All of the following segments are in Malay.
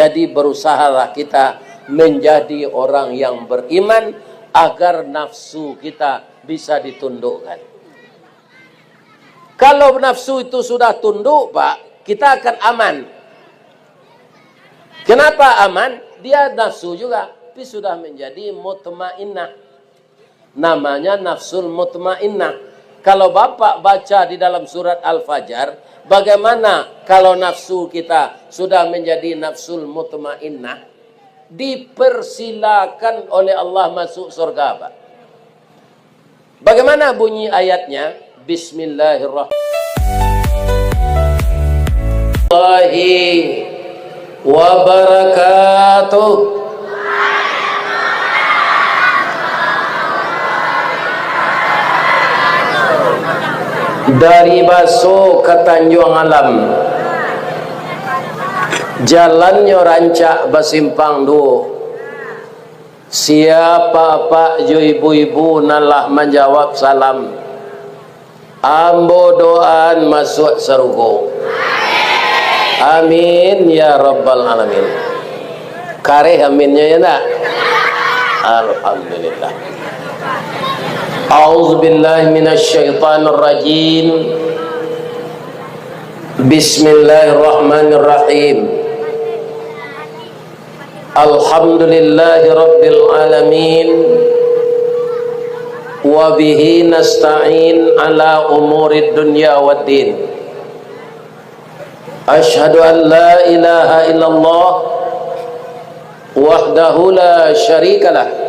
Jadi berusahalah kita menjadi orang yang beriman agar nafsu kita bisa ditundukkan. Kalau nafsu itu sudah tunduk, Pak, kita akan aman. Kenapa aman? Dia nafsu juga, tapi sudah menjadi mutmainnah. Namanya nafsul mutmainnah. Kalau Bapak baca di dalam surat Al-Fajr, bagaimana kalau nafsu kita sudah menjadi nafsul mutmainnah? Dipersilakan oleh Allah masuk surga, Pak. Bagaimana bunyi ayatnya? Bismillahirrahmanirrahim. Wabarakatuh. Dari Baso ke Tanjung Alam, jalannya rancak basimpang du. Siapa pak jo ibu-ibu nalah menjawab salam, ambo doaan masuk surga. Amin ya rabbal alamin. Kareh aminnya ya nak? Alhamdulillah. A'udzu billahi minasyaitonir rajim. Bismillahirrahmanirrahim. Alhamdulillahi rabbil alamin. Wa bihi nasta'in ala umurid dunya waddin. Ashhadu an la ilaha illallah wahdahu la syarikalah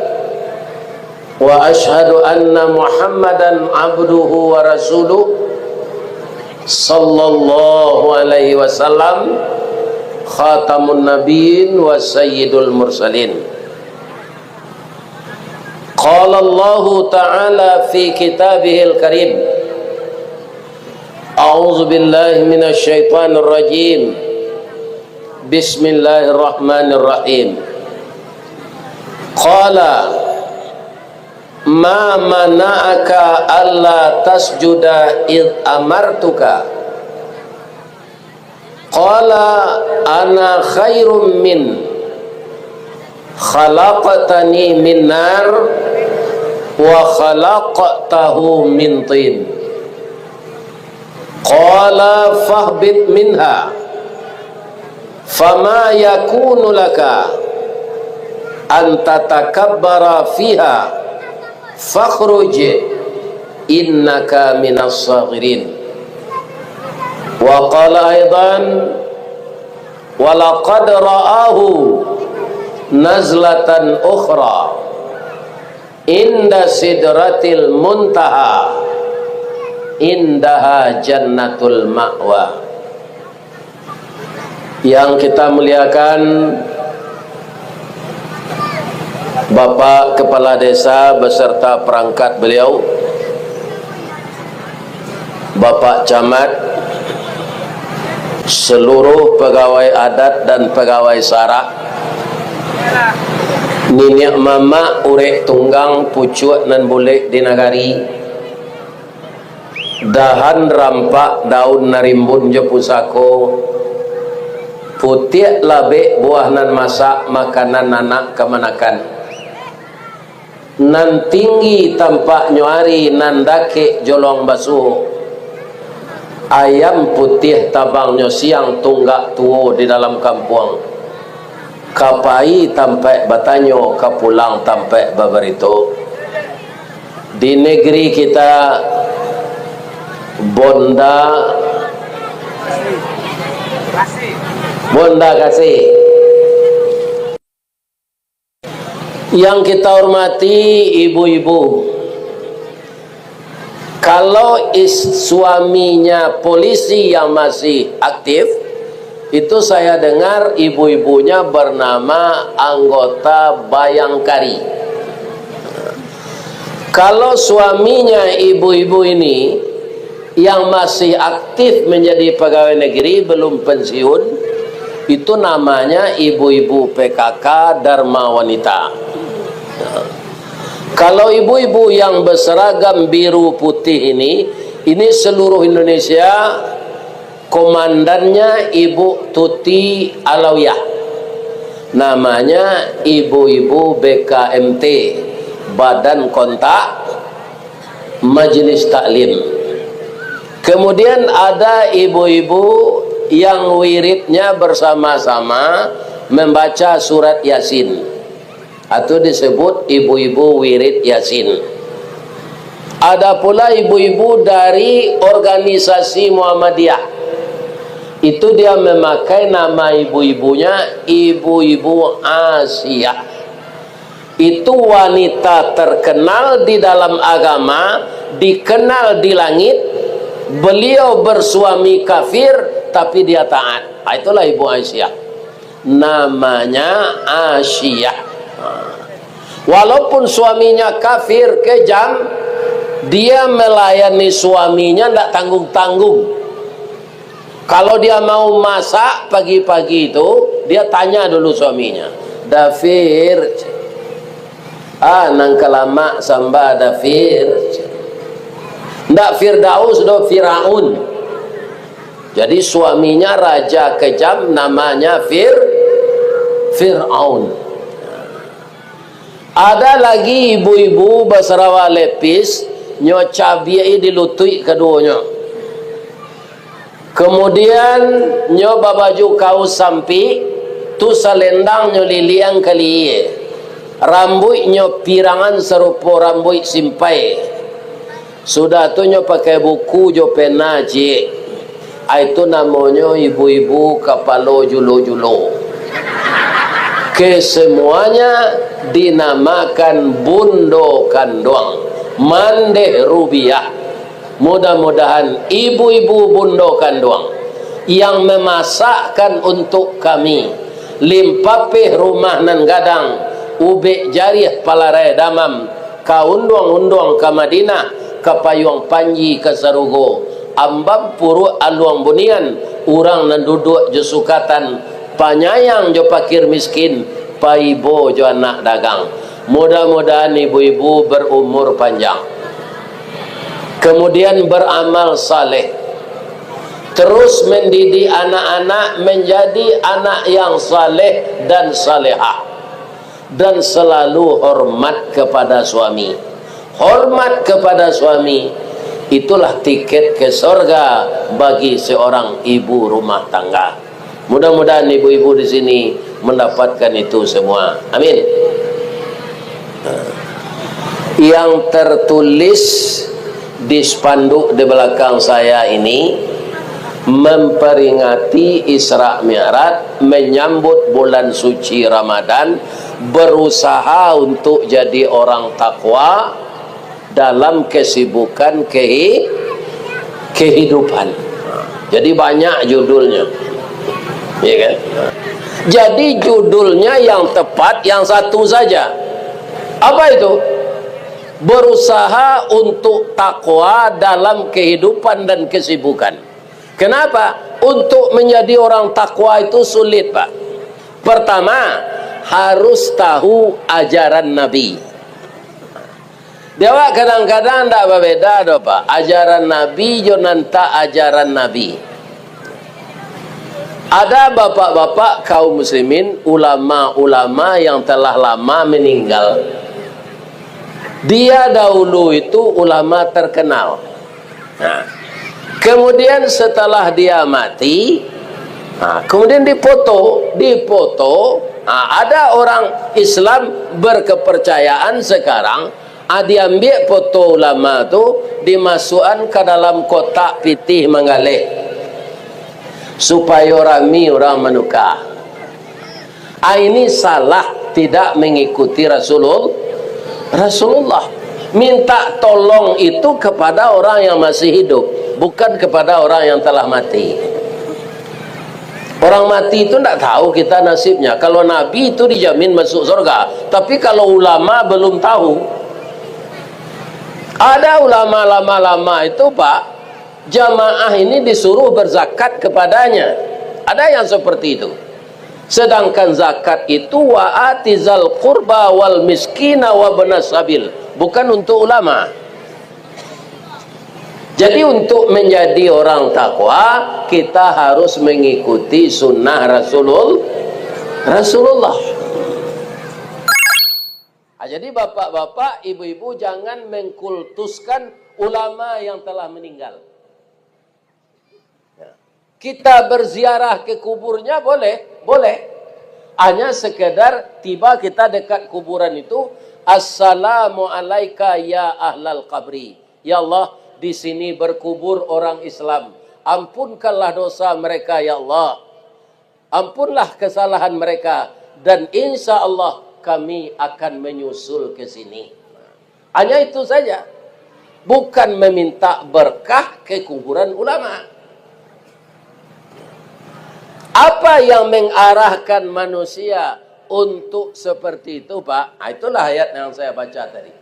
wa ashhadu anna Muhammadan abduhu wa rasuluh sallallahu alaihi wasallam khatamun nabiyyin wa sayyidul mursalin. Qala Allah ta'ala fi kitabihil karim, a'udzu billahi minasy syaithanir rajim. Bismillahirrahmanirrahim. Qala ma mana'aka alla tasjuda id amartuka. Qala ana khairum min khalaqtani min nar wa khalaqtahu min tin. Qala fahbit minha fama yakunu laka an tatakabbara fiha fakhruj innaka minas saghirin. Wa qala aidan wa laqad ra'ahu nazlatan ukhra inda sidratil muntaha indaha jannatul ma'wa. Yang kita muliakan Bapak Kepala Desa beserta perangkat beliau, Bapak Camat, seluruh pegawai adat dan pegawai sara, Niniak mama urek tunggang pucuak nan boleh di nagari, dahan rampak daun narimbun je pusako, putih labe buah nan masak makanan anak kemanakan, nan tinggi tampak nyuari nan dake jolong basuh, ayam putih tabangnya siang tunggak tuo di dalam kampung, kapai tampak batanyo kapulang tampak babarito. Di negeri kita Bonda kasih. Yang kita hormati ibu-ibu, kalau suaminya polisi yang masih aktif, itu saya dengar ibu-ibunya bernama anggota Bayangkari. Kalau suaminya ibu-ibu ini yang masih aktif menjadi pegawai negeri belum pensiun, itu namanya ibu-ibu PKK Dharma Wanita. Kalau ibu-ibu yang berseragam biru putih ini seluruh Indonesia, komandannya Ibu Tuti Alawiyah. namanya ibu-ibu BKMT, Badan Kontak Majelis Taklim. Kemudian ada ibu-ibu yang wiridnya bersama-sama membaca surat Yasin, atau disebut ibu-ibu wirid Yasin. Ada pula ibu-ibu dari organisasi Muhammadiyah, itu dia memakai nama ibu-ibunya Ibu-Ibu Asia. Itu wanita terkenal di dalam agama, dikenal di langit. Beliau bersuami kafir tapi dia taat. Itulah Ibu Asia, namanya Asia. Walaupun suaminya kafir, kejam, dia melayani suaminya tidak tanggung-tanggung. Kalau dia mau masak pagi-pagi itu, dia tanya dulu suaminya, Dafir, nang kelama samba Dafir, ndak Firdaus do Firaun. Jadi suaminya raja kejam, namanya Firaun. Ada lagi ibu-ibu basarawa lepis, nyocabiai dilutui keduanya. Kemudian nyoba baju kaus sampi tu selendang nyo liliang kali, rambut nyo pirangan serupa rambut simpai. Sudah tu nyo pakai buku jo pena je. Itu namanya ibu-ibu kapalo julo-julo. Kesemuanya dinamakan bundo kanduang, mandeh rubiah. Mudah-mudahan ibu-ibu bundo kanduang yang memasakkan untuk kami, limpapih rumah nan gadang, ubek jarih palarai damam, kaunduang-unduang ke Madinah, ke Payung Panji ke Sarugo, ambam puru aluang bunian, orang nan duduk je sukatan, panyayang jo pakir miskin, paibo jo anak dagang. Mudah-mudahan ibu-ibu berumur panjang, kemudian beramal saleh, terus mendidik anak-anak menjadi anak yang saleh dan salehah, dan selalu hormat kepada suami. Hormat kepada suami itulah tiket ke surga bagi seorang ibu rumah tangga. Mudah-mudahan ibu-ibu di sini mendapatkan itu semua. Amin. Yang tertulis di spanduk di belakang saya ini memperingati Isra Mi'raj, menyambut bulan suci Ramadan, berusaha untuk jadi orang takwa dalam kesibukan kehidupan. Jadi banyak judulnya, ya kan? Jadi judulnya yang tepat yang satu saja. Apa itu? Berusaha untuk takwa dalam kehidupan dan kesibukan. Kenapa? Untuk menjadi orang takwa itu sulit, Pak. Pertama, harus tahu ajaran Nabi. Dewa kadang-kadang tidak berbeda, Pak. Ajaran Nabi jonanta ajaran Nabi. Ada bapak-bapak kaum muslimin, ulama-ulama yang telah lama meninggal. Dia dahulu itu ulama terkenal. Nah, kemudian setelah dia mati, kemudian dipoto. Ada orang Islam berkepercayaan sekarang, diambil foto ulama itu, dimasukkan ke dalam kotak pitih menggalih, supaya rami orang menukar. Ini salah, tidak mengikuti Rasulullah. Minta tolong itu kepada orang yang masih hidup, bukan kepada orang yang telah mati. Orang mati itu tidak tahu kita nasibnya. Kalau Nabi itu dijamin masuk surga, tapi kalau ulama belum tahu. Ada ulama-lama itu, Pak, jamaah ini disuruh berzakat kepadanya. Ada yang seperti itu. Sedangkan zakat itu wa'atizal qurba wal miskina wa banas sabil, bukan untuk ulama. Jadi untuk menjadi orang takwa, kita harus mengikuti sunnah Rasulullah. Jadi bapak-bapak, ibu-ibu jangan mengkultuskan ulama yang telah meninggal. Kita berziarah ke kuburnya boleh, boleh. Hanya sekedar tiba kita dekat kuburan itu, assalamu alaika ya ahlal qabri. Ya Allah, di sini berkubur orang Islam. Ampunkanlah dosa mereka ya Allah. Ampunlah kesalahan mereka dan insya Allah kami akan menyusul ke sini. Hanya itu saja. Bukan meminta berkah ke kuburan ulama. Apa yang mengarahkan manusia untuk seperti itu, Pak? Nah, itulah ayat yang saya baca tadi.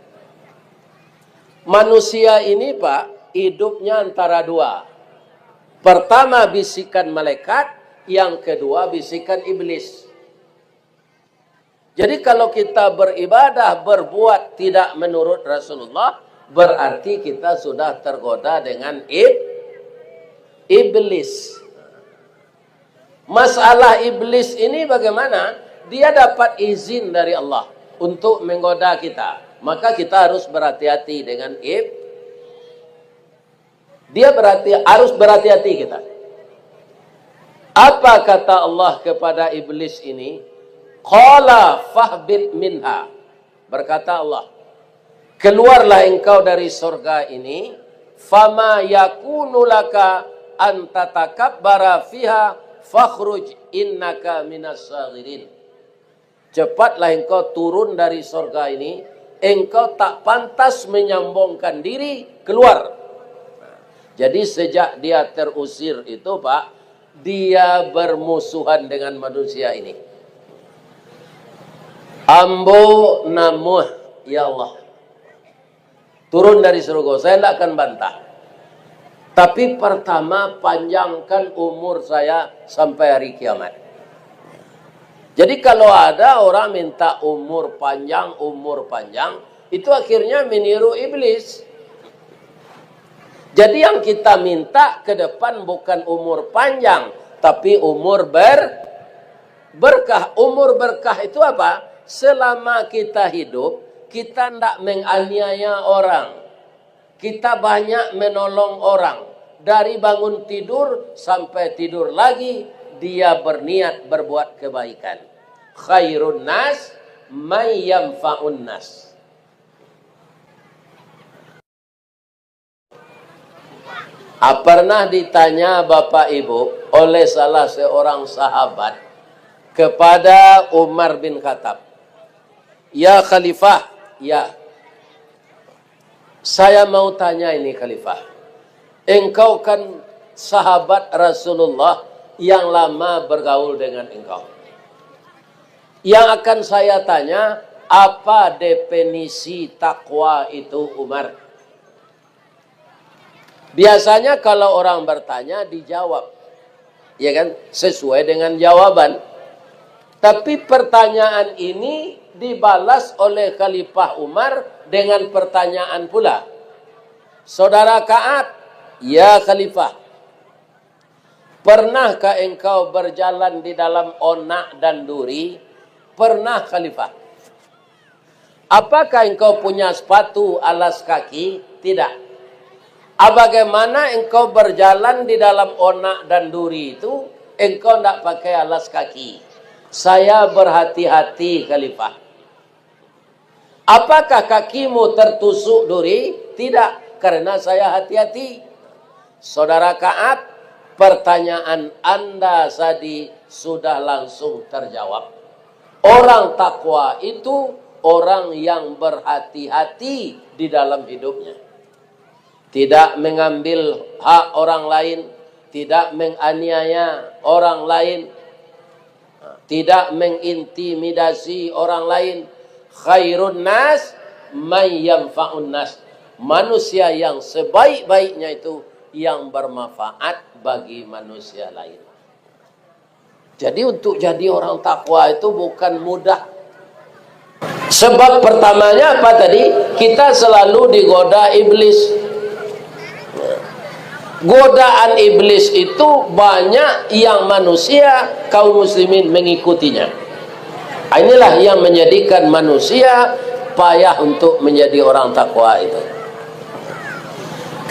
Manusia ini, Pak, hidupnya antara dua. Pertama bisikan malaikat, yang kedua bisikan iblis. Jadi kalau kita beribadah, berbuat tidak menurut Rasulullah, berarti kita sudah tergoda dengan iblis. Masalah iblis ini bagaimana? Dia dapat izin dari Allah untuk menggoda kita. Maka kita harus berhati-hati dengan harus berhati-hati kita. Apa kata Allah kepada iblis ini? Qala fahbit minha. Berkata Allah, keluarlah engkau dari surga ini, fama yakunu laka an tatakabbara fiha fakhruj innaka minas saghirin. Cepatlah engkau turun dari surga ini, engkau tak pantas menyombongkan diri, keluar. Jadi sejak dia terusir itu, Pak, dia bermusuhan dengan manusia ini. Ambo namuh, ya Allah, turun dari surga, saya tidak akan bantah. Tapi pertama panjangkan umur saya sampai hari kiamat. Jadi kalau ada orang minta umur panjang, itu akhirnya meniru iblis. Jadi yang kita minta ke depan bukan umur panjang, tapi umur berkah. Umur berkah itu apa? Selama kita hidup, kita tidak menganiaya orang. Kita banyak menolong orang. Dari bangun tidur sampai tidur lagi, dia berniat berbuat kebaikan. Khairun nas may yanfa'un nas. Pernah ditanya Bapak Ibu oleh salah seorang sahabat kepada Umar bin Khattab, ya Khalifah, ya, saya mau tanya ini Khalifah, engkau kan sahabat Rasulullah yang lama bergaul dengan engkau. Yang akan saya tanya, apa definisi takwa itu Umar? Biasanya kalau orang bertanya dijawab, ya kan, sesuai dengan jawaban. Tapi pertanyaan ini dibalas oleh Khalifah Umar dengan pertanyaan pula. Saudara Ka'ab, ya Khalifah, pernahkah engkau berjalan di dalam onak dan duri? Pernah Khalifah. Apakah engkau punya sepatu alas kaki? Tidak. Bagaimana engkau berjalan di dalam onak dan duri itu, engkau tidak pakai alas kaki? Saya berhati-hati Khalifah. Apakah kakimu tertusuk duri? Tidak, karena saya hati-hati. Saudara Ka'ab, pertanyaan Anda tadi sudah langsung terjawab. Orang takwa itu orang yang berhati-hati di dalam hidupnya. Tidak mengambil hak orang lain, tidak menganiaya orang lain, tidak mengintimidasi orang lain. Khairun nas may yanfa'un nas. Manusia yang sebaik-baiknya itu yang bermanfaat bagi manusia lain. Jadi untuk jadi orang takwa itu bukan mudah. Sebab pertamanya apa tadi? Kita selalu digoda iblis. Godaan iblis itu banyak yang manusia kaum muslimin mengikutinya. Inilah yang menjadikan manusia payah untuk menjadi orang takwa itu.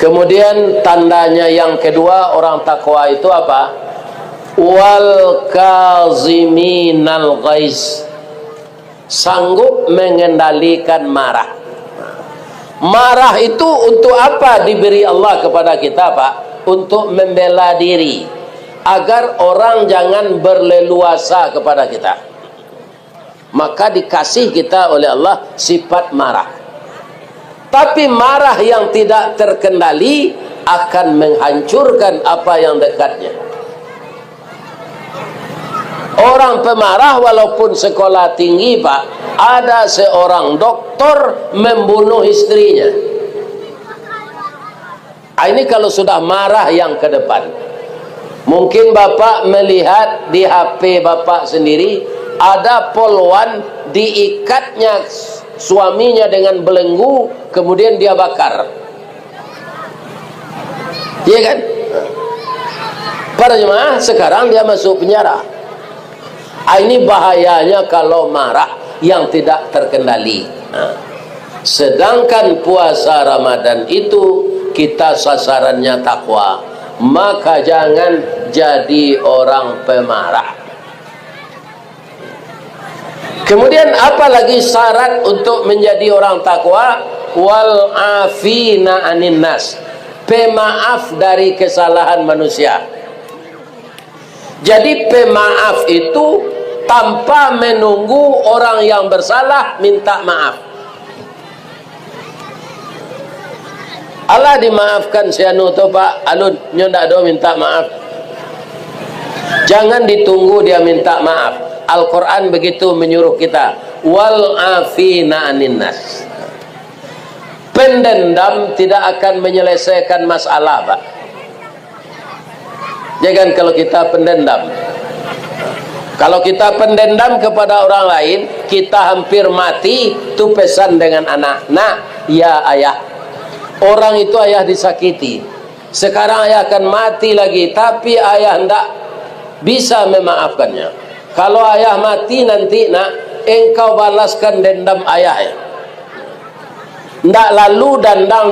Kemudian tandanya yang kedua orang takwa itu apa? Wal kaziminal ghaiz, sanggup mengendalikan marah. Marah itu untuk apa diberi Allah kepada kita, Pak? Untuk membela diri, agar orang jangan berleluasa kepada kita. Maka dikasih kita oleh Allah sifat marah. Tapi marah yang tidak terkendali akan menghancurkan apa yang dekatnya. Orang pemarah walaupun sekolah tinggi, Pak, ada seorang doktor membunuh istrinya. Ini kalau sudah marah yang ke depan. Mungkin Bapak melihat di HP Bapak sendiri, ada polwan diikatnya suaminya dengan belenggu, kemudian dia bakar. Iya kan? Para jemaah, sekarang dia masuk penjara. Ini bahayanya kalau marah yang tidak terkendali. Sedangkan puasa Ramadan itu kita sasarannya takwa, maka jangan jadi orang pemarah. Kemudian apa lagi syarat untuk menjadi orang takwa? Wal afina anin nas, pemaaf dari kesalahan manusia. Jadi pemaaf itu tanpa menunggu orang yang bersalah minta maaf. Allah dimaafkan si anu tu Pak Alun nyodak do minta maaf. Jangan ditunggu dia minta maaf. Al-Quran begitu menyuruh kita, wal afina anin nas. Pendendam tidak akan menyelesaikan masalah, Pak. Jangan kalau kita pendendam. Kalau kita pendendam kepada orang lain, kita hampir mati, itu pesan dengan anak. Nak, ya ayah, orang itu ayah disakiti, sekarang ayah akan mati lagi, tapi ayah hendak bisa memaafkannya. Kalau ayah mati nanti, nak, engkau balaskan dendam ayah ya. Ndak lalu dandang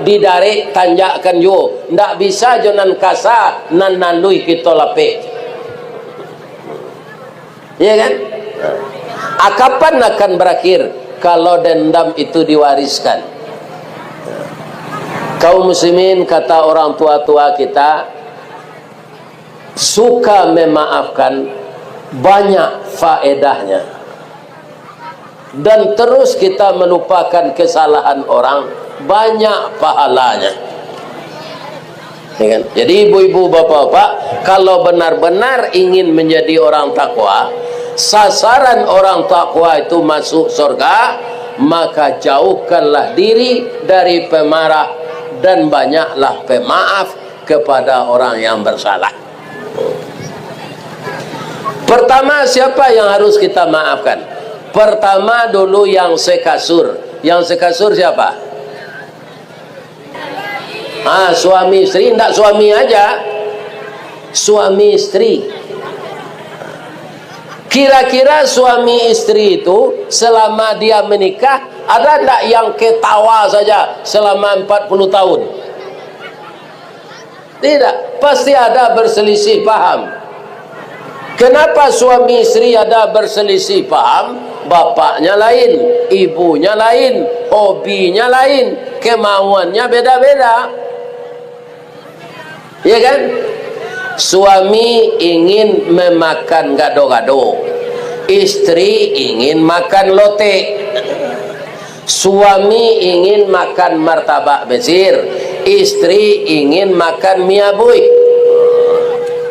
didari tanjakkan jo. Ndak bisa jonan kasa nan nalui kita lapik. Iya kan? Kapan akan berakhir kalau dendam itu diwariskan? Kaum muslimin, kata orang tua-tua kita, suka memaafkan banyak faedahnya, dan terus kita melupakan kesalahan orang banyak pahalanya. Jadi ibu-ibu, bapak-bapak, kalau benar-benar ingin menjadi orang takwa, sasaran orang takwa itu masuk surga, maka jauhkanlah diri dari pemarah dan banyaklah pemaaf kepada orang yang bersalah. Pertama, siapa yang harus kita maafkan? Pertama dulu yang sekasur. Yang sekasur siapa? Suami istri. Tidak suami aja, suami istri. Kira-kira suami istri itu selama dia menikah, ada tidak yang ketawa saja selama 40 tahun? Tidak, pasti ada berselisih paham. Kenapa suami istri ada berselisih paham? Bapaknya lain, ibunya lain, hobinya lain, kemauannya beda-beda. Ya kan? Suami ingin memakan gado-gado, istri ingin makan lote. Suami ingin makan martabak besir, istri ingin makan mie abui.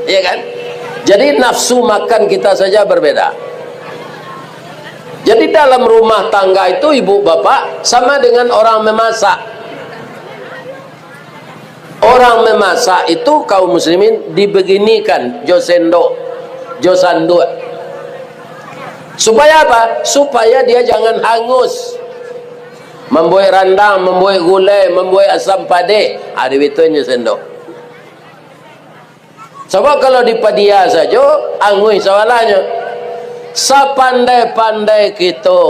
Ya kan? Jadi nafsu makan kita saja berbeda. Jadi dalam rumah tangga itu ibu bapak sama dengan orang memasak. Orang memasak itu kaum muslimin dibeginikan josendo, josandu. Supaya apa? Supaya dia jangan hangus. Membuat randang, membuat gulai, membuat asam pade, ada itu josendo. Sebab kalau di padia saja, angui sawalanya. Sapandai-pandai kita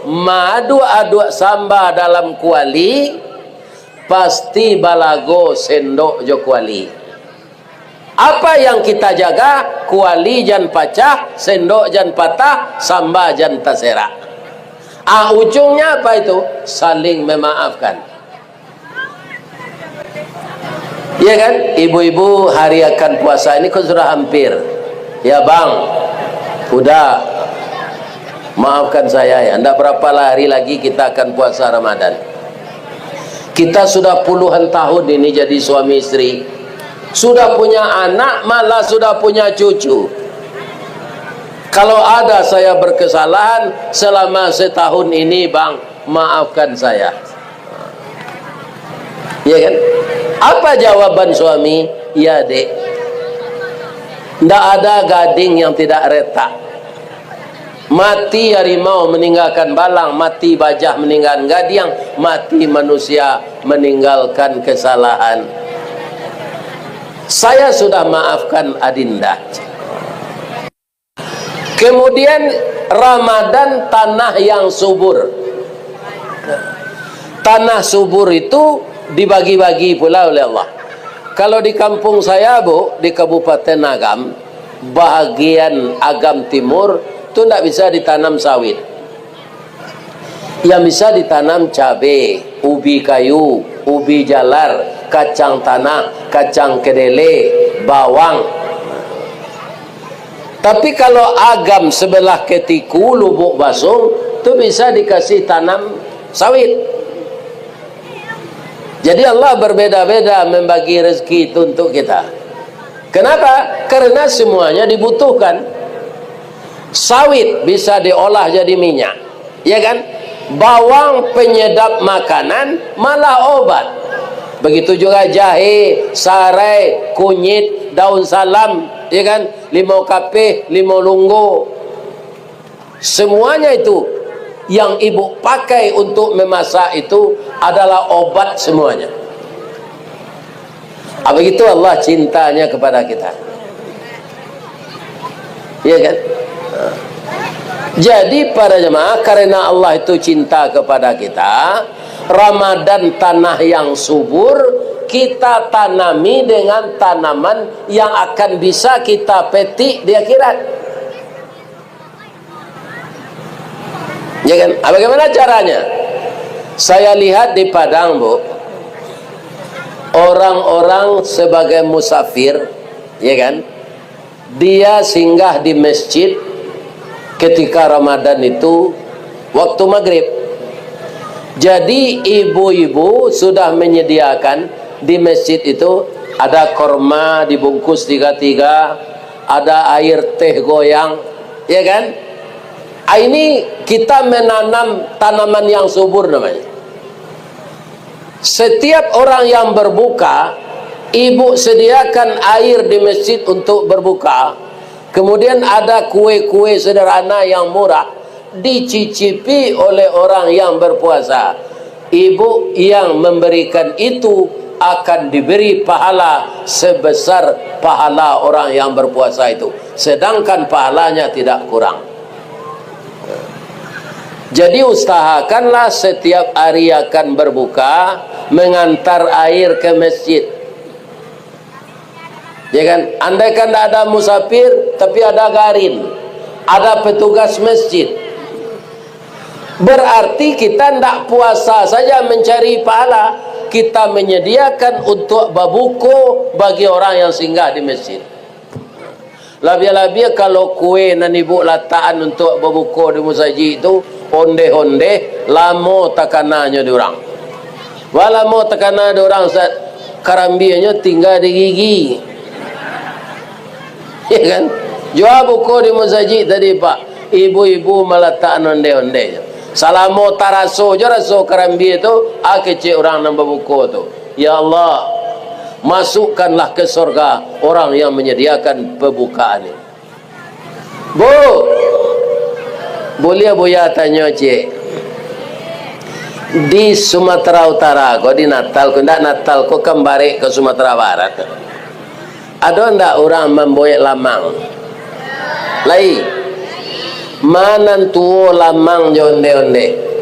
madu-adu samba dalam kuali, pasti balago sendok jo kuali. Apa yang kita jaga? Kuali jan pecah, sendok jan patah, samba jan terserak. Ujungnya apa itu? Saling memaafkan. Ya kan? Ibu-ibu, hari akan puasa ini kan sudah hampir. Ya bang, udah maafkan saya ya, tidak berapa hari lagi kita akan puasa Ramadan. Kita sudah puluhan tahun ini jadi suami istri, sudah punya anak, malah sudah punya cucu. Kalau ada saya berkesalahan selama setahun ini bang, maafkan saya. Ya kan? Apa jawaban suami? Ya dek, tidak ada gading yang tidak retak. Mati harimau meninggalkan balang, mati bajah meninggalkan gading, mati manusia meninggalkan kesalahan. Saya sudah maafkan Adinda. Kemudian Ramadan, tanah yang subur. Tanah subur itu dibagi-bagi pula oleh Allah. Kalau di kampung saya bu, di Kabupaten Agam, bahagian Agam Timur itu tidak bisa ditanam sawit. Yang bisa ditanam cabai, ubi kayu, ubi jalar, kacang tanah, kacang kedele, bawang. Tapi kalau Agam sebelah Ketiku, Lubuk Basung, itu bisa dikasih tanam sawit. Jadi Allah berbeda-beda membagi rezeki itu untuk kita. Kenapa? Karena semuanya dibutuhkan. Sawit bisa diolah jadi minyak, ya kan? Bawang penyedap makanan, malah obat. Begitu juga jahe, sarai, kunyit, daun salam, ya kan? Limau kapih, limau lunggu. Semuanya itu yang ibu pakai untuk memasak itu adalah obat semuanya. Begitu Allah cintanya kepada kita, ya kan? Jadi para jemaah, karena Allah itu cinta kepada kita, Ramadan tanah yang subur kita tanami dengan tanaman yang akan bisa kita petik di akhirat. Ya kan? Bagaimana caranya? Saya lihat di Padang bu, orang-orang sebagai musafir, ya kan, dia singgah di masjid ketika Ramadan itu waktu maghrib. Jadi ibu-ibu sudah menyediakan di masjid itu ada korma dibungkus 3-3, ada air teh goyang, ya kan? Ini kita menanam tanaman yang subur namanya. Setiap orang yang berbuka, ibu sediakan air di masjid untuk berbuka. Kemudian ada kue-kue sederhana yang murah dicicipi oleh orang yang berpuasa. Ibu yang memberikan itu akan diberi pahala sebesar pahala orang yang berpuasa itu, sedangkan pahalanya tidak kurang. Jadi usahakanlah setiap hari akan berbuka mengantar air ke masjid, ya kan? Andaikan tidak ada musafir tapi ada garin, ada petugas masjid, berarti kita tidak puasa saja mencari pahala, kita menyediakan untuk berbuka bagi orang yang singgah di masjid. Lebih-lebih kalau kue dan ibu lataan untuk berbuka di masjid itu onde-onde, lama tekanannya diorang. Walamo tekana diorang saat karambianya tinggal di gigi. Ya kan? Jual buku di masjid tadi pak, ibu-ibu meletakkan onde-onde. Salamo taraso, jaraso karambi itu, kecil orang nambah buku itu. Ya Allah, masukkanlah ke surga orang yang menyediakan pembukaan ini. Bu, boleh buya tanya cik, di Sumatera Utara, kau di Natal, kau tidak Natal, kau kembali ke Sumatera Barat, ada tidak orang memboyek lamang? Lai, Manan tuo lamang jonde-onde.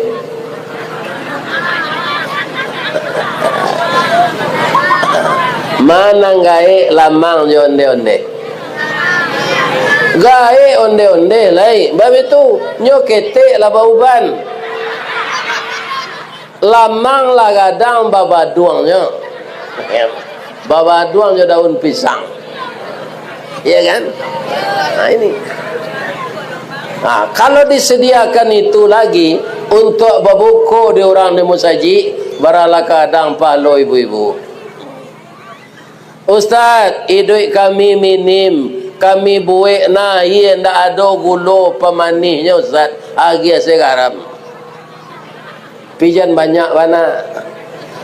Mana gae lamang jonde-onde. Gae onde-onde lai. Bab itu nyokete lah bauban. Lamang lah gadang babaduangnya. Babaduangnya daun pisang. Iya kan? Nah ini. Nah, kalau disediakan itu lagi untuk babuko di orang di musaji, baralah kadang palo ibu-ibu. Ustaz, iduk kami minim, kami buik na, iya ndak ada gula pemanihnya Ustaz, agi segaram. Pijan banyak mana?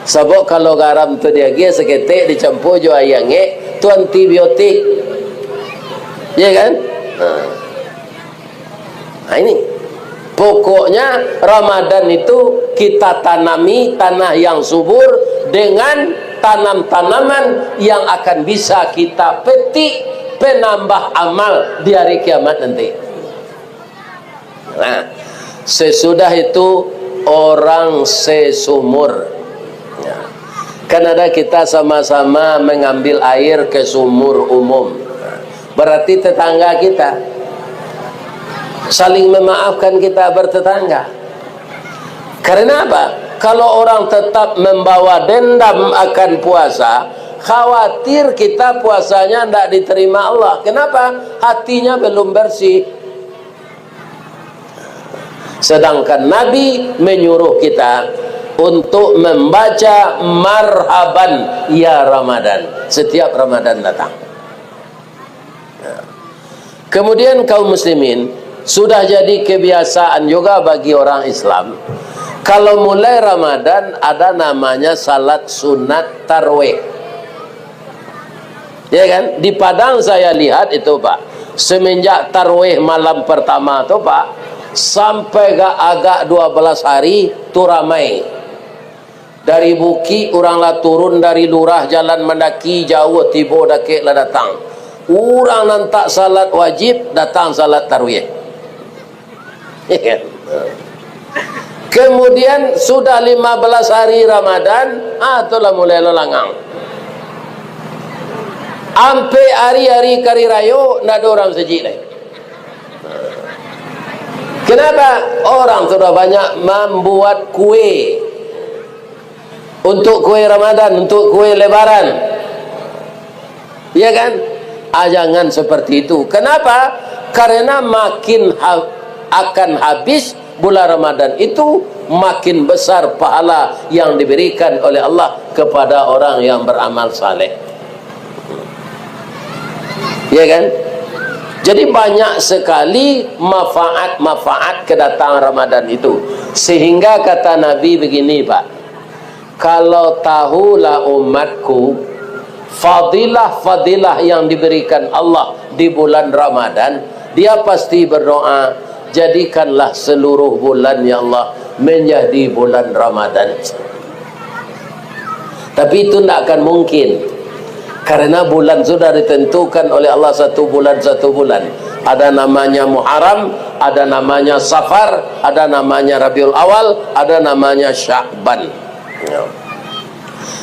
Sebab kalau garam tu dia agi seketik dicampur jo ayangnya, tu antibiotik. Ya kan? Nah ini pokoknya Ramadan itu kita tanami tanah yang subur dengan tanam-tanaman yang akan bisa kita petik penambah amal di hari kiamat nanti. Nah, sesudah itu orang sesumur. Ya. Kan ada kita sama-sama mengambil air ke sumur umum. Berarti tetangga kita saling memaafkan kita bertetangga. Karena apa? Kalau orang tetap membawa dendam akan puasa, khawatir kita puasanya tidak diterima Allah. Kenapa? Hatinya belum bersih. Sedangkan Nabi menyuruh kita untuk membaca marhaban ya Ramadan setiap Ramadan datang. Kemudian kaum muslimin, sudah jadi kebiasaan juga bagi orang Islam, kalau mulai Ramadan ada namanya salat sunat tarawih. Ya kan? Di Padang saya lihat itu Pak, semenjak tarawih malam pertama itu Pak, sampai agak 12 hari itu ramai. Dari Buki oranglah turun dari lurah jalan mendaki jauh tiba dakik lah datang. Orang nantak salat wajib datang salat tarawih. Kemudian sudah 15 hari Ramadan, itulah mulai lolangang. Sampai hari-hari kari rayo tidak ada orang sejik lagi. Kenapa? Orang sudah banyak membuat kue untuk kue Ramadan, untuk kue Lebaran. Ya kan? Jangan seperti itu. Kenapa? Karena makin akan habis bulan Ramadan itu, makin besar pahala yang diberikan oleh Allah kepada orang yang beramal saleh. Ya kan? Jadi banyak sekali manfaat kedatangan Ramadan itu. Sehingga kata Nabi begini Pak, kalau tahulah umatku fadilah-fadilah yang diberikan Allah di bulan Ramadan, dia pasti berdoa, jadikanlah seluruh bulan ya Allah menjadi bulan Ramadan. Tapi itu tidak akan mungkin, karena bulan sudah ditentukan oleh Allah satu bulan. Ada namanya Muharram, ada namanya Safar, ada namanya Rabiul Awal, ada namanya Sya'ban.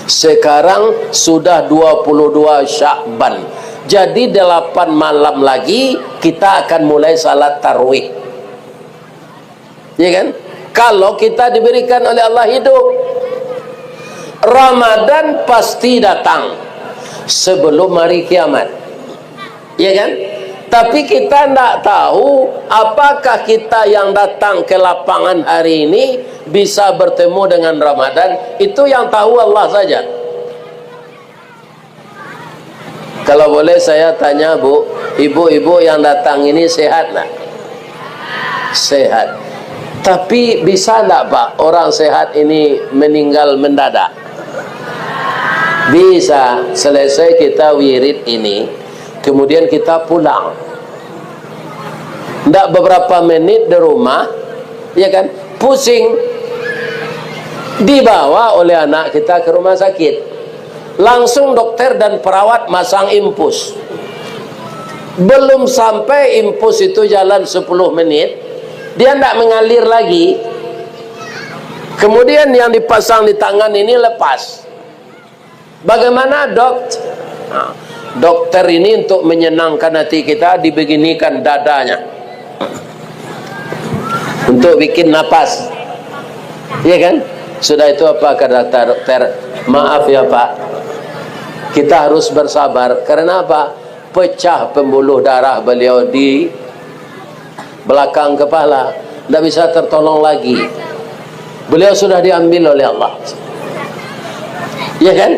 Sekarang sudah 22 Sya'ban. Jadi 8 malam lagi kita akan mulai salat tarawih. Ya kan? Kalau kita diberikan oleh Allah hidup, Ramadan pasti datang sebelum hari kiamat. Ya kan? Tapi kita tidak tahu apakah kita yang datang ke lapangan hari ini bisa bertemu dengan Ramadan. Itu yang tahu Allah saja. Kalau boleh saya tanya Bu, ibu-ibu yang datang ini sehat tak? Sehat. Tapi bisa tak Pak orang sehat ini meninggal mendadak? Bisa. Selesai kita wirid ini, kemudian kita pulang, tidak beberapa menit di rumah, ya kan, pusing, dibawa oleh anak kita ke rumah sakit, langsung dokter dan perawat masang infus. Belum sampai impus itu jalan 10 menit, dia tidak mengalir lagi. Kemudian yang dipasang di tangan ini lepas. Bagaimana dokter ini untuk menyenangkan hati kita dibeginikan dadanya untuk bikin napas, iya kan? Sudah itu apa kata dokter? Maaf ya Pak, kita harus bersabar. Karena apa? Pecah pembuluh darah beliau di belakang kepala, tidak bisa tertolong lagi. Beliau sudah diambil oleh Allah, ya kan?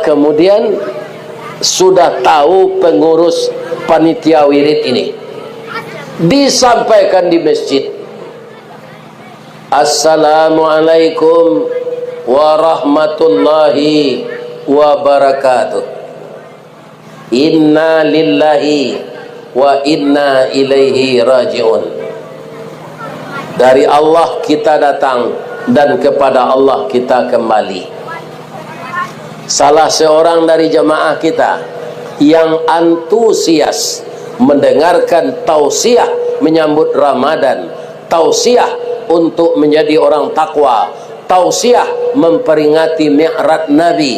Kemudian sudah tahu pengurus panitia wirid ini, disampaikan di masjid, Assalamualaikum warahmatullahi wabarakatuh. Inna lillahi wa inna ilaihi raji'un. Dari Allah kita datang dan kepada Allah kita kembali. Salah seorang dari jamaah kita yang antusias mendengarkan tausiah menyambut Ramadan, tausiah untuk menjadi orang takwa, tausiah memperingati Mi'raj Nabi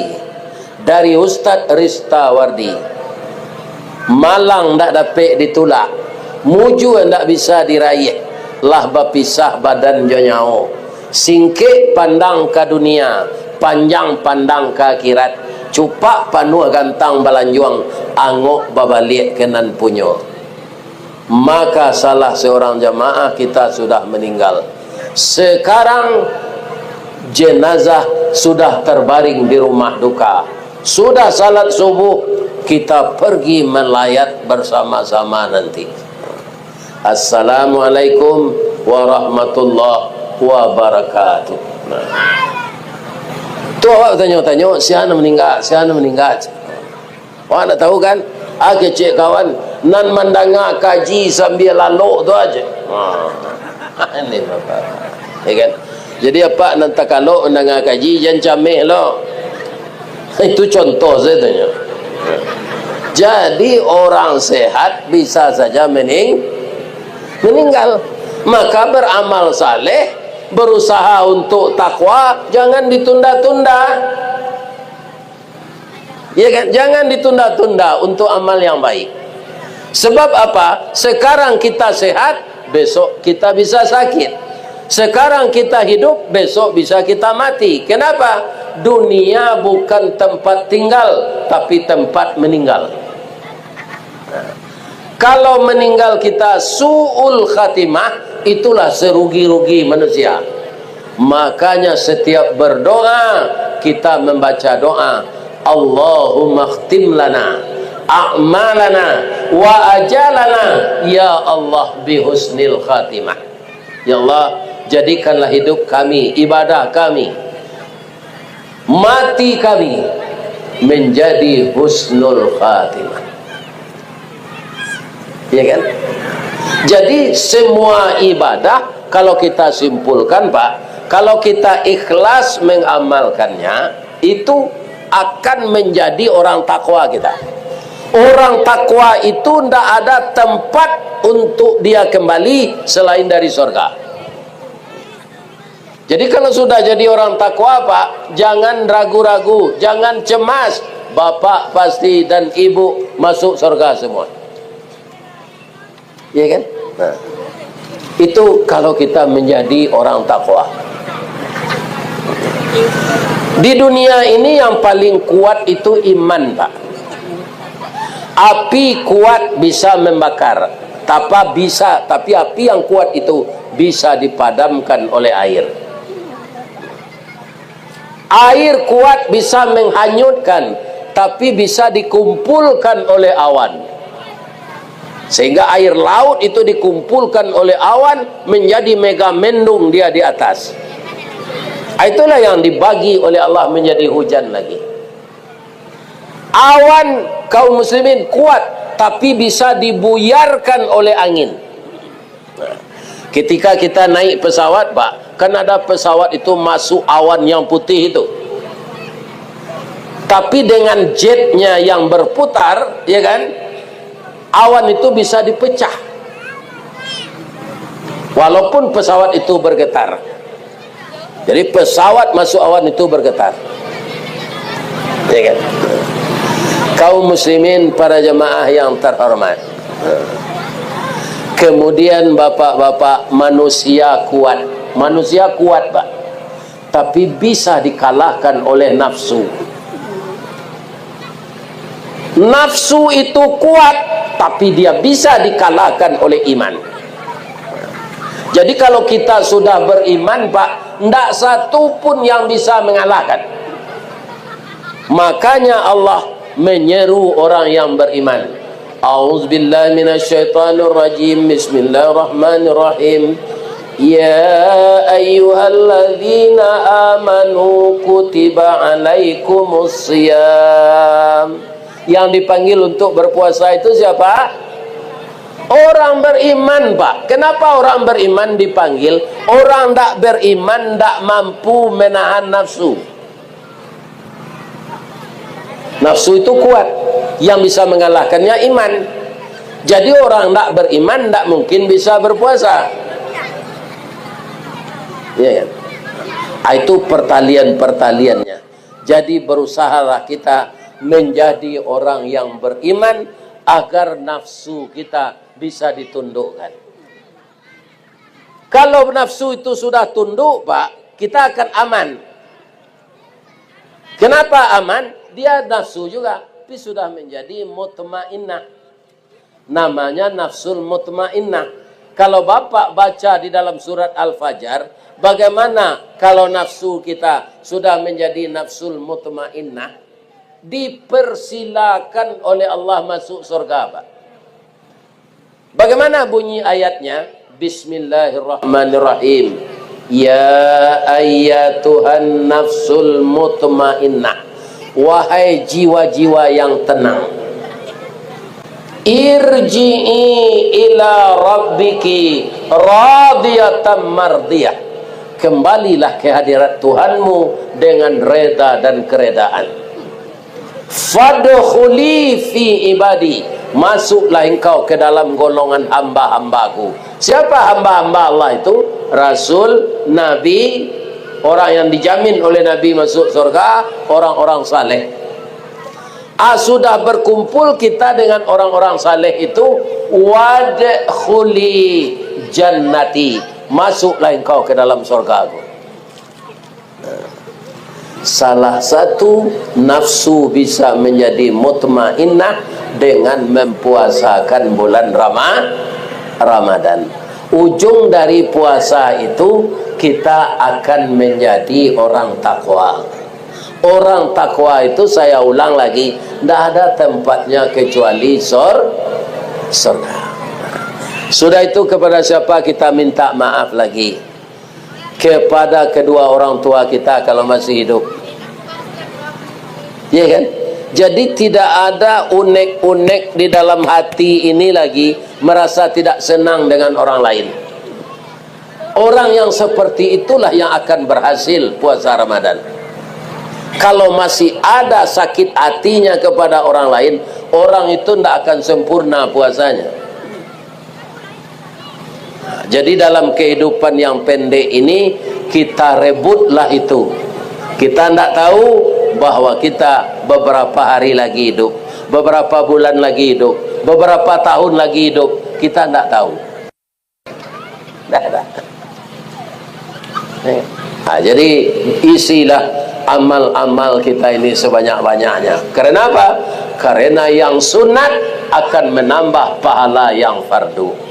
dari Ustadz Rista Wardi. Malang tak dapat ditulak, muju tak bisa diraih, lah berpisah badan jonyao. Singkit pandang ke dunia, panjang pandang ke akhirat. Cupak panuh gantang balanjuang, angok babalik kenan punyo. Maka salah seorang jamaah kita sudah meninggal. Sekarang jenazah sudah terbaring di rumah duka. Sudah salat subuh, kita pergi melayat bersama-sama nanti. Assalamualaikum warahmatullahi wabarakatuh. Tu awak tanya-tanya, siapa meninggal, siapa meninggal. Awak nak tahu kan? Kecik kawan, nan mendengar kaji sambil lalu tu aja. Ini bapak, ya kan? Jadi apa nanti kalau mendengar kaji jangan camih lo. Itu contoh saya tanya. Jadi orang sehat bisa saja meninggal. Maka beramal saleh, berusaha untuk takwa, jangan ditunda-tunda. Ya kan? Jangan ditunda-tunda untuk amal yang baik. Sebab apa? Sekarang kita sehat, besok kita bisa sakit. Sekarang kita hidup, besok bisa kita mati. Kenapa? Dunia bukan tempat tinggal, tapi tempat meninggal. Kalau meninggal kita su'ul khatimah, itulah serugi-rugi manusia. Makanya setiap berdoa, kita membaca doa, Allahumma khtim lana a'malana wa ajalana ya Allah bihusnil khatimah. Ya Allah, jadikanlah hidup kami, ibadah kami, mati kami menjadi husnul khatimah. Ya kan? Jadi semua ibadah kalau kita simpulkan Pak, kalau kita ikhlas mengamalkannya, itu akan menjadi orang takwa kita. Orang takwa itu tidak ada tempat untuk dia kembali selain dari surga. Jadi kalau sudah jadi orang takwa Pak, jangan ragu-ragu, jangan cemas, bapak pasti dan ibu masuk surga semua. Ya kan? Nah, itu kalau kita menjadi orang takwa. Di dunia ini yang paling kuat itu iman Pak. Api kuat bisa membakar, tapi api yang kuat itu bisa dipadamkan oleh air. Air kuat bisa menghanyutkan, tapi bisa dikumpulkan oleh awan. Sehingga air laut itu dikumpulkan oleh awan menjadi mega mendung dia di atas. Itulah yang dibagi oleh Allah menjadi hujan lagi. Awan kaum muslimin kuat, tapi bisa dibuyarkan oleh angin. Nah, ketika kita naik pesawat Pak, kan ada pesawat itu masuk awan yang putih itu. Tapi dengan jetnya yang berputar, ya kan, Awan itu bisa dipecah, walaupun pesawat itu bergetar. Jadi pesawat masuk awan itu bergetar, ya kan? Kaum muslimin, para jemaah yang terhormat, kemudian bapak-bapak, manusia kuat Pak, tapi bisa dikalahkan oleh nafsu. Nafsu itu kuat, tapi dia bisa dikalahkan oleh iman. Jadi kalau kita sudah beriman Pak, tidak satu pun yang bisa mengalahkan. Makanya Allah menyeru orang yang beriman. A'udzubillahi minasyaitonirrajim. Bismillahirrahmanirrahim. Ya ayyuhalladzina amanu kutiba alaikumus shiyam. Yang dipanggil untuk berpuasa itu siapa? Orang beriman Pak. Kenapa orang beriman dipanggil? Orang tak beriman tak mampu menahan nafsu. Nafsu itu kuat, yang bisa mengalahkannya iman. Jadi orang tak beriman tak mungkin bisa berpuasa, ya kan? Itu pertalian-pertaliannya. Jadi berusahalah kita menjadi orang yang beriman agar nafsu kita bisa ditundukkan. Kalau nafsu itu sudah tunduk Pak, kita akan aman. Kenapa aman? Dia nafsu juga, tapi sudah menjadi mutmainnah. Namanya nafsul mutmainnah. Kalau Bapak baca di dalam surat Al-Fajr, bagaimana kalau nafsu kita sudah menjadi nafsul mutmainnah? Dipersilakan oleh Allah masuk surga Pak. Bagaimana bunyi ayatnya? Bismillahirrahmanirrahim. Ya ayyatuhan nafsul mutmainnah, wahai jiwa-jiwa yang tenang, irji'i ila rabbiki radiyatan mardiyah, kembalilah ke hadirat Tuhanmu dengan reda dan keredaan. Fadkhuli fi ibadi, masuklah engkau ke dalam golongan hamba-hambaku. Siapa hamba-hamba Allah itu? Rasul, Nabi, orang yang dijamin oleh Nabi masuk surga, orang-orang saleh. Sudah berkumpul kita dengan orang-orang saleh itu, wadkhuli jannati, masuklah engkau ke dalam surgaku. Salah satu nafsu bisa menjadi mutmainnah dengan mempuasakan bulan Ramadan. Ujung dari puasa itu kita akan menjadi orang takwa. Orang takwa itu, saya ulang lagi, tidak ada tempatnya kecuali surga. Sudah itu, kepada siapa kita minta maaf lagi? Kepada kedua orang tua kita kalau masih hidup, ya kan? Jadi tidak ada unek-unek di dalam hati ini lagi merasa tidak senang dengan orang lain. Orang yang seperti itulah yang akan berhasil puasa Ramadan. Kalau masih ada sakit hatinya kepada orang lain, orang itu tidak akan sempurna puasanya. Jadi dalam kehidupan yang pendek ini, kita rebutlah itu. Kita tidak tahu bahwa kita beberapa hari lagi hidup, beberapa bulan lagi hidup, beberapa tahun lagi hidup. Kita tidak tahu. Tidak ada. Jadi isilah amal-amal kita ini sebanyak-banyaknya. Karena apa? Karena yang sunat akan menambah pahala yang fardu.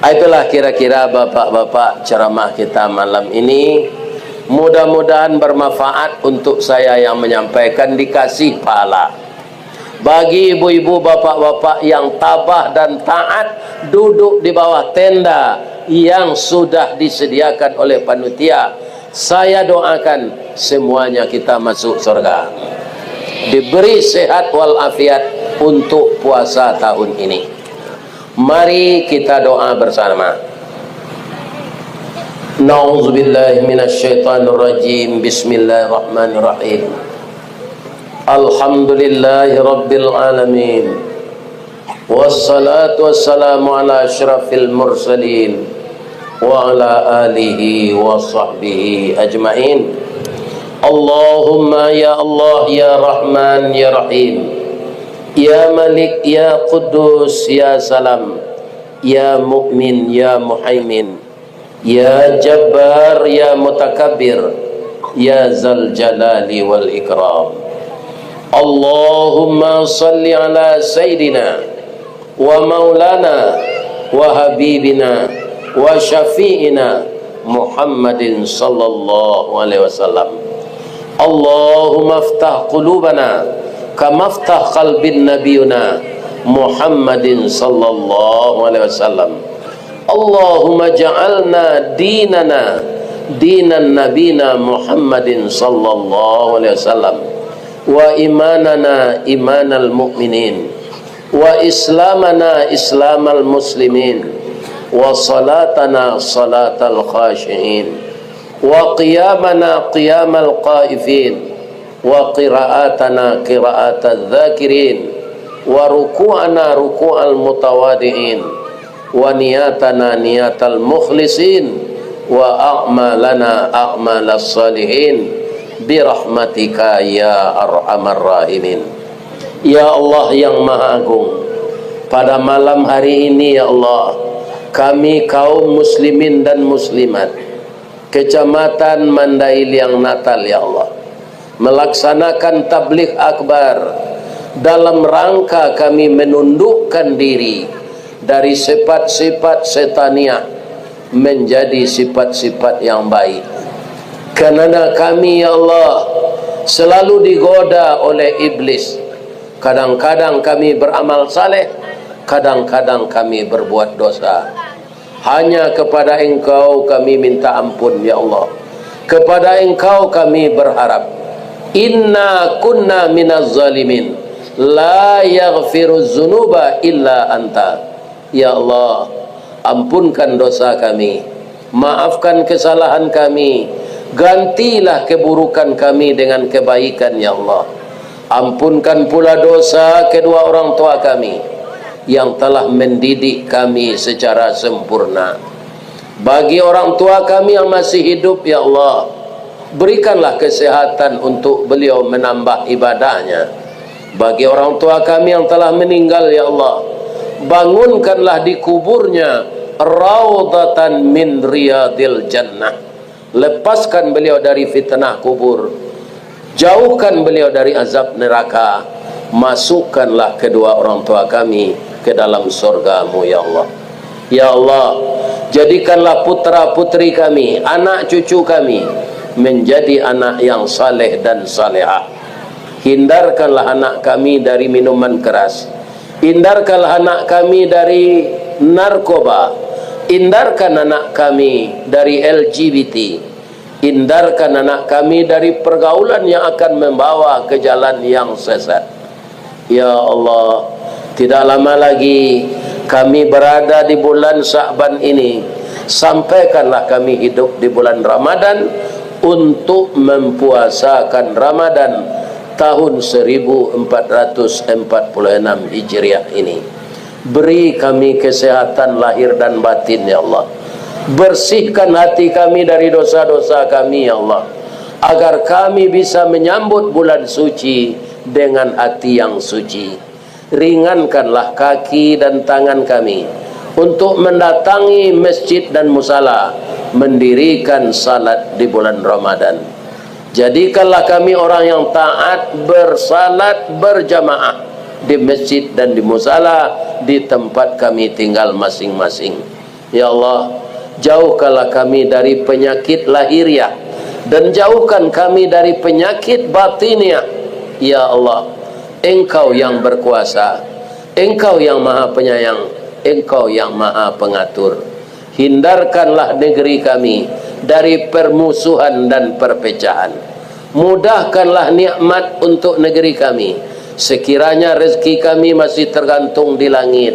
Itulah kira-kira bapak-bapak ceramah kita malam ini. Mudah-mudahan bermanfaat untuk saya yang menyampaikan, dikasih pahala. Bagi ibu-ibu, bapak-bapak yang tabah dan taat duduk di bawah tenda yang sudah disediakan oleh panitia, saya doakan semuanya kita masuk surga, diberi sehat walafiat untuk puasa tahun ini. Mari kita doa bersama. Na'udzubillahi minasyaitonirrajim. Bismillahirrahmanirrahim. Alhamdulillahi rabbil alamin. Wassalatu wassalamu ala asyrafil mursalin wa ala alihi wa sahbihi ajma'in. Allahumma ya Allah ya Rahman ya Rahim, ya Malik ya Quddus ya Salam, ya Mu'min ya Muhaimin, ya Jabbar ya Mutakabbir, ya Zal Jalali wal Ikram. Allahumma salli ala Sayyidina wa maulana wa habibina wa syafi'ina Muhammadin sallallahu alaihi wasallam. Allahumma aftah qulubana kama aftah qalbin nabiyuna Muhammadin sallallahu alaihi wasallam. Allahumma ja'alna dinana dinan nabina Muhammadin sallallahu alaihi wasallam, wa imanana imanal mu'minin, wa islamana islamal muslimin, wa salatana salatal khashi'in, wa qiyamana qiyamal qaifin, wa qira'atana qira'atal dhakirin, wa ruku'ana ruku'al mutawadi'in, wa niyatana niyatal mukhlisin, wa a'malana a'malas salihin, birahmatika ya arhamar rahimin. Ya Allah yang Maha Agung, pada malam hari ini ya Allah, kami kaum muslimin dan muslimat Kecamatan Mandailing Natal ya Allah, melaksanakan tabligh akbar dalam rangka kami menundukkan diri dari sifat-sifat setaniah menjadi sifat-sifat yang baik. Karena kami ya Allah selalu digoda oleh iblis. Kadang-kadang kami beramal saleh, kadang-kadang kami berbuat dosa. Hanya kepada Engkau kami minta ampun ya Allah. Kepada Engkau kami berharap. Inna kunna minaz zalimin, la yaghfiru dzunuba illa anta. Ya Allah, ampunkan dosa kami, maafkan kesalahan kami, gantilah keburukan kami dengan kebaikan ya Allah. Ampunkan pula dosa kedua orang tua kami yang telah mendidik kami secara sempurna. Bagi orang tua kami yang masih hidup ya Allah, berikanlah kesehatan untuk beliau menambah ibadahnya. Bagi orang tua kami yang telah meninggal ya Allah, bangunkanlah di kuburnya raudatan min riyadil jannah. Lepaskan beliau dari fitnah kubur, jauhkan beliau dari azab neraka, masukkanlah kedua orang tua kami ke dalam surga-Mu ya Allah. Ya Allah, jadikanlah putra putri kami, anak cucu kami menjadi anak yang saleh dan salehah. Hindarkanlah anak kami dari minuman keras, hindarkanlah anak kami dari narkoba, hindarkan anak kami dari LGBT, hindarkan anak kami dari pergaulan yang akan membawa ke jalan yang sesat. Ya Allah, tidak lama lagi kami berada di bulan Sya'ban ini. Sampaikanlah kami hidup di bulan Ramadan untuk mempuasakan Ramadan tahun 1446 Hijriah ini. Beri kami kesehatan lahir dan batin ya Allah. Bersihkan hati kami dari dosa-dosa kami ya Allah, agar kami bisa menyambut bulan suci dengan hati yang suci. Ringankanlah kaki dan tangan kami untuk mendatangi masjid dan musala, mendirikan salat di bulan Ramadan. Jadikanlah kami orang yang taat bersalat berjamaah di masjid dan di musala di tempat kami tinggal masing-masing. Ya Allah, jauhkanlah kami dari penyakit lahiriah dan jauhkan kami dari penyakit batiniah. Ya Allah, Engkau yang berkuasa, Engkau yang maha penyayang, Engkau yang maha pengatur. Hindarkanlah negeri kami dari permusuhan dan perpecahan. Mudahkanlah nikmat untuk negeri kami. Sekiranya rezeki kami masih tergantung di langit,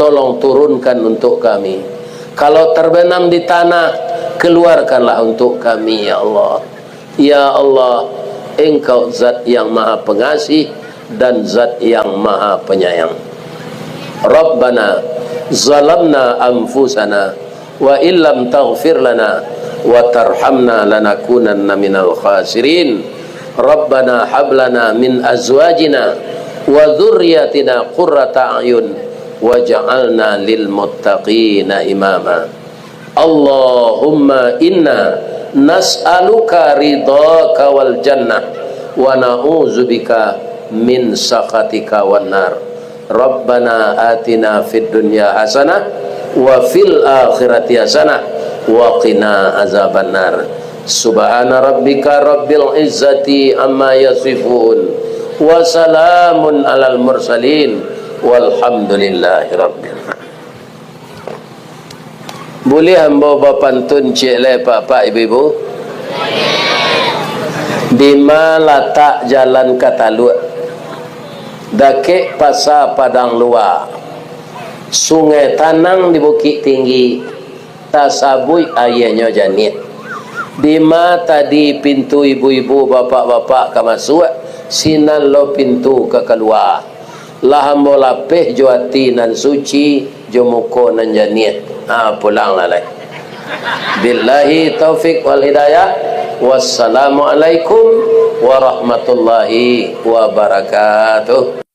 tolong turunkan untuk kami. Kalau terbenam di tanah, keluarkanlah untuk kami ya Allah. Ya Allah, Engkau zat yang maha pengasih dan zat yang maha penyayang. Rabbana zalamna anfusana wa illam taghfir lana wa tarhamna lanakunanna minal khasirin. Rabbana hablana min azwajina wa dzurriyyatina qurrata a'yun waj'alna lil muttaqina imama. Allahumma inna nas'aluka ridhaka wal jannah wa na'udzubika min sakhatika wan nar. Rabbana atina fid dunya hasanah wa fil akhirati hasanah wa qina azaban nar. Subhana rabbika rabbil izzati amma yasifun wa salamun alal mursalin walhamdulillahi rabbil alamin. Boleh hamba berpantun cik lepak pak ibu-ibu? Di mana letak jalan Kataluk? Dakik pasar Padang Luar, Sungai Tanang di Bukit Tinggi, Tasabui ayahnya Janit. Di mana tadi pintu ibu-ibu bapak-bapak ke masuk, sinan lo pintu ke keluar. Lahambo lapeh juati nan suci, jomuko nan Janit. Pulang lah. Billahi taufik wal hidayah. Wassalamualaikum warahmatullahi wabarakatuh.